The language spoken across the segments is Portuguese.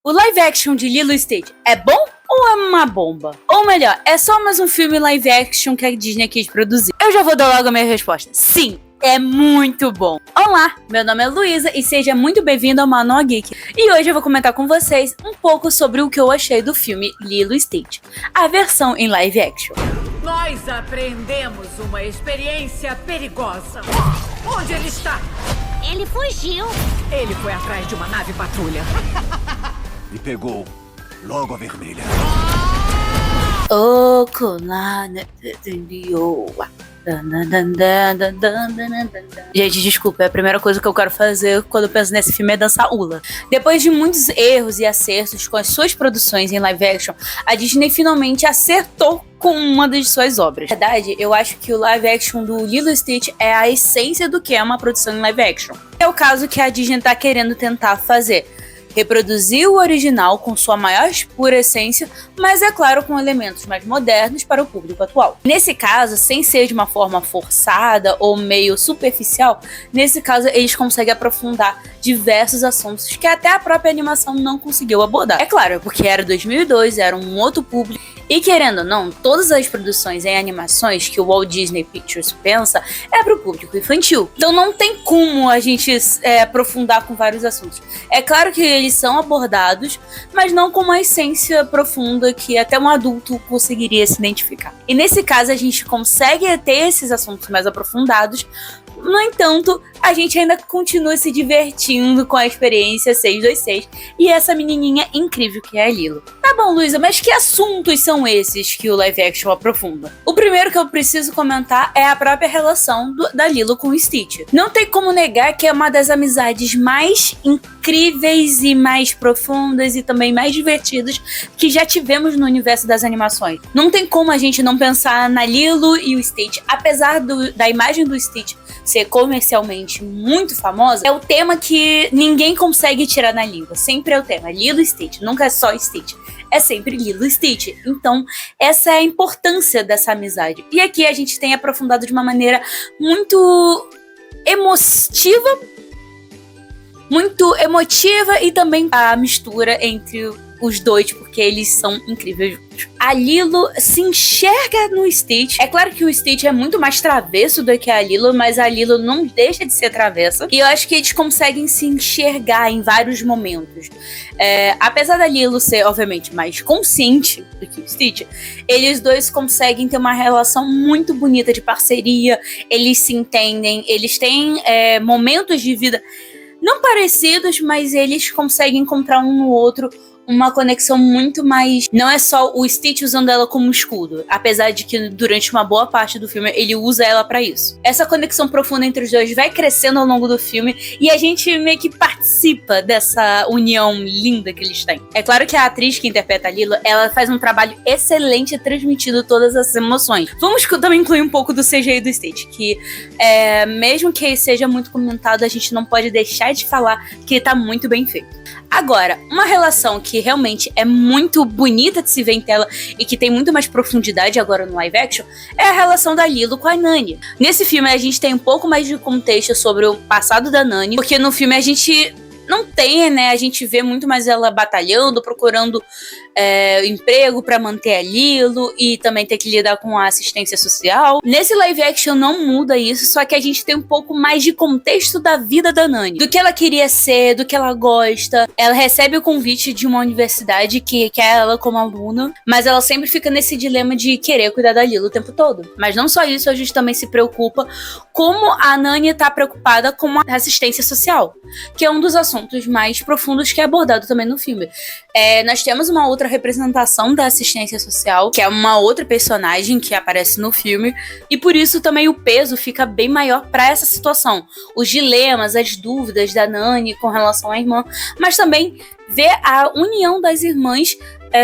O live action de Lilo e Stitch é bom ou é uma bomba? Ou melhor, é só mais um filme live action que a Disney quis produzir? Eu já vou dar logo a minha resposta. Sim, é muito bom. Olá, meu nome é Luísa e seja muito bem-vindo ao Manual Geek. E hoje eu vou comentar com vocês um pouco sobre o que eu achei do filme Lilo e Stitch, a versão em live action. Nós aprendemos uma experiência perigosa. Onde ele está? Ele fugiu. Ele foi atrás de uma nave patrulha. E pegou logo a vermelha. Gente, desculpa, é a primeira coisa que eu quero fazer quando eu penso nesse filme é dançar hula. Depois de muitos erros e acertos com as suas produções em live action, a Disney finalmente acertou com uma das suas obras. Na verdade, eu acho que o live action do Lilo e Stitch é a essência do que é uma produção em live action. É o caso que a Disney tá querendo tentar fazer. Reproduzir o original com sua maior pura essência, mas é claro com elementos mais modernos para o público atual. Nesse caso, sem ser de uma forma forçada ou meio superficial, nesse caso eles conseguem aprofundar diversos assuntos que até a própria animação não conseguiu abordar. É claro, porque era 2002, era um outro público, e querendo ou não, todas as produções em animações que o Walt Disney Pictures pensa é para o público infantil. Então não tem como a gente aprofundar com vários assuntos. É claro que eles são abordados, mas não com uma essência profunda que até um adulto conseguiria se identificar. E nesse caso a gente consegue ter esses assuntos mais aprofundados. No entanto, a gente ainda continua se divertindo com a experiência 626 e essa menininha incrível que é a Lilo. Tá bom, Luísa, mas que assuntos são esses que o live action aprofunda? O primeiro que eu preciso comentar é a própria relação da Lilo com o Stitch. Não tem como negar que é uma das amizades mais incríveis e mais profundas e também mais divertidas que já tivemos no universo das animações. Não tem como a gente não pensar na Lilo e o Stitch, apesar da imagem do Stitch ser comercialmente muito famosa, é o tema que ninguém consegue tirar na língua. Sempre é o tema, Lilo e Stitch, nunca é só Stitch. É sempre Lilo e Stitch. Então, essa é a importância dessa amizade. E aqui a gente tem aprofundado de uma maneira muito emotiva e também a mistura entre os dois, porque eles são incríveis juntos. A Lilo se enxerga no Stitch. É claro que o Stitch é muito mais travesso do que a Lilo, mas a Lilo não deixa de ser travessa. E eu acho que eles conseguem se enxergar em vários momentos. Apesar da Lilo ser, obviamente, mais consciente do que o Stitch, eles dois conseguem ter uma relação muito bonita de parceria. Eles se entendem, eles têm momentos de vida não parecidos, mas eles conseguem encontrar um no outro uma conexão muito mais... Não é só o Stitch usando ela como escudo, apesar de que durante uma boa parte do filme ele usa ela pra isso. Essa conexão profunda entre os dois vai crescendo ao longo do filme e a gente meio que participa dessa união linda que eles têm. É claro que a atriz que interpreta a Lilo, ela faz um trabalho excelente transmitindo todas essas emoções. Vamos também incluir um pouco do CGI do Stitch, que mesmo que seja muito comentado, a gente não pode deixar de falar que tá muito bem feito. Agora, uma relação que realmente é muito bonita de se ver em tela e que tem muito mais profundidade agora no live action é a relação da Lilo com a Nani. Nesse filme a gente tem um pouco mais de contexto sobre o passado da Nani, porque no filme a gente não tem, né? A gente vê muito mais ela batalhando, procurando emprego pra manter a Lilo e também ter que lidar com a assistência social. Nesse live action não muda isso, só que a gente tem um pouco mais de contexto da vida da Nani, do que ela queria ser, do que ela gosta. Ela recebe o convite de uma universidade que quer ela como aluna, mas ela sempre fica nesse dilema de querer cuidar da Lilo o tempo todo. Mas não só isso, a gente também se preocupa como a Nani tá preocupada com a assistência social, que é um dos assuntos mais profundos que é abordado também no filme. Nós temos uma outra representação da assistência social, que é uma outra personagem que aparece no filme, e por isso também o peso fica bem maior para essa situação. Os dilemas, as dúvidas da Nani com relação à irmã, mas também ver a união das irmãs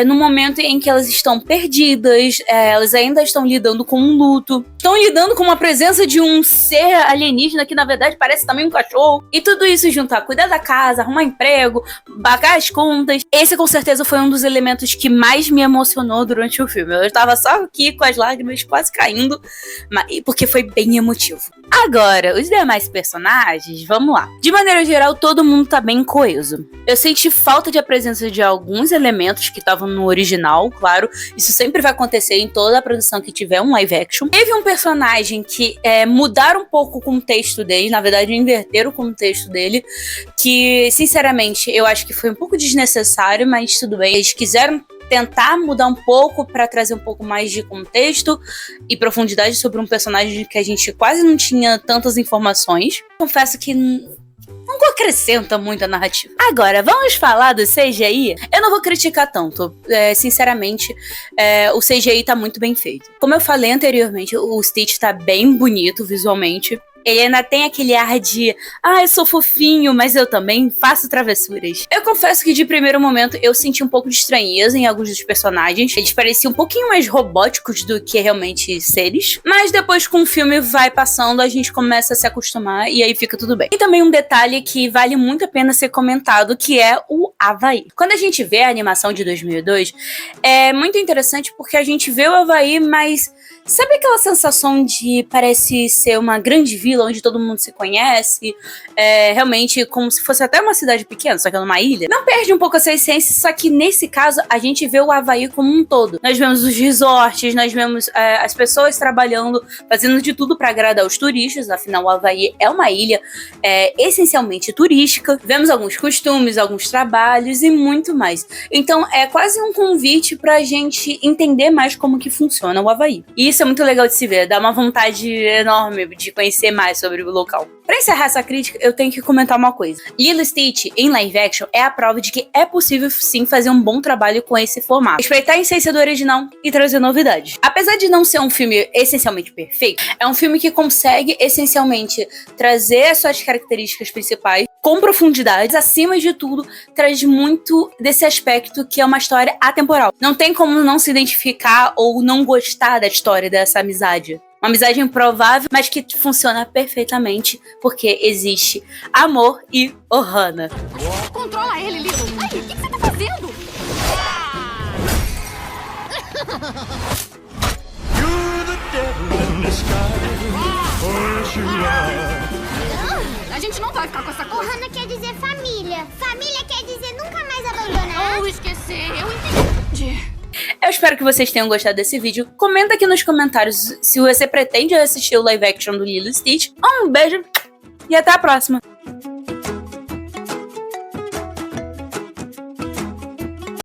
no momento em que elas estão perdidas, elas ainda estão lidando com um luto, estão lidando com uma presença de um ser alienígena que na verdade parece também um cachorro, e tudo isso juntar, cuidar da casa, arrumar emprego, pagar as contas. Esse com certeza foi um dos elementos que mais me emocionou durante o filme. Eu estava só aqui com as lágrimas quase caindo, porque foi bem emotivo. Agora, os demais personagens, vamos lá. De maneira geral, todo mundo tá bem coeso. Eu senti falta falta de presença de alguns elementos que estavam no original, claro. Isso sempre vai acontecer em toda a produção que tiver um live action. Teve um personagem que mudaram um pouco o contexto dele, na verdade inverteram o contexto dele, que sinceramente eu acho que foi um pouco desnecessário, mas tudo bem. Eles quiseram tentar mudar um pouco para trazer um pouco mais de contexto e profundidade sobre um personagem que a gente quase não tinha tantas informações. Confesso que não acrescenta muito a narrativa. Agora, vamos falar do CGI? Eu não vou criticar tanto. Sinceramente, o CGI tá muito bem feito. Como eu falei anteriormente, o Stitch tá bem bonito visualmente. Ele ainda tem aquele ar de eu sou fofinho, mas eu também faço travessuras. Eu confesso que de primeiro momento eu senti um pouco de estranheza em alguns dos personagens. Eles pareciam um pouquinho mais robóticos do que realmente seres. Mas depois, com o filme vai passando, a gente começa a se acostumar e aí fica tudo bem. E também um detalhe que vale muito a pena ser comentado, que é o Havaí. Quando a gente vê a animação de 2002, é muito interessante porque a gente vê o Havaí, mas sabe aquela sensação de parece ser uma grande vila onde todo mundo se conhece? Realmente como se fosse até uma cidade pequena, só que é numa ilha. Não perde um pouco essa essência, só que nesse caso a gente vê o Havaí como um todo. Nós vemos os resorts, nós vemos as pessoas trabalhando, fazendo de tudo para agradar os turistas, afinal o Havaí é uma ilha essencialmente turística. Vemos alguns costumes, alguns trabalhos e muito mais. Então é quase um convite pra gente entender mais como que funciona o Havaí. E isso é muito legal de se ver, dá uma vontade enorme de conhecer mais sobre o local. Pra encerrar essa crítica, eu tenho que comentar uma coisa. Lilo e Stitch, em live action, é a prova de que é possível sim fazer um bom trabalho com esse formato. Respeitar a essência do original e trazer novidades. Apesar de não ser um filme essencialmente perfeito, é um filme que consegue essencialmente trazer as suas características principais com profundidade, acima de tudo, traz muito desse aspecto que é uma história atemporal. Não tem como não se identificar ou não gostar da história dessa amizade. Uma amizade improvável, mas que funciona perfeitamente porque existe amor e Ohana. Controla ele, Lilo! Ai, o que você tá fazendo? A gente não vai ficar com essa coisa. Ohana quer dizer família. Família quer dizer nunca mais abandonar. Ou esquecer, eu entendi. Eu espero que vocês tenham gostado desse vídeo. Comenta aqui nos comentários se você pretende assistir o live action do Lilo e Stitch. Um beijo e até a próxima!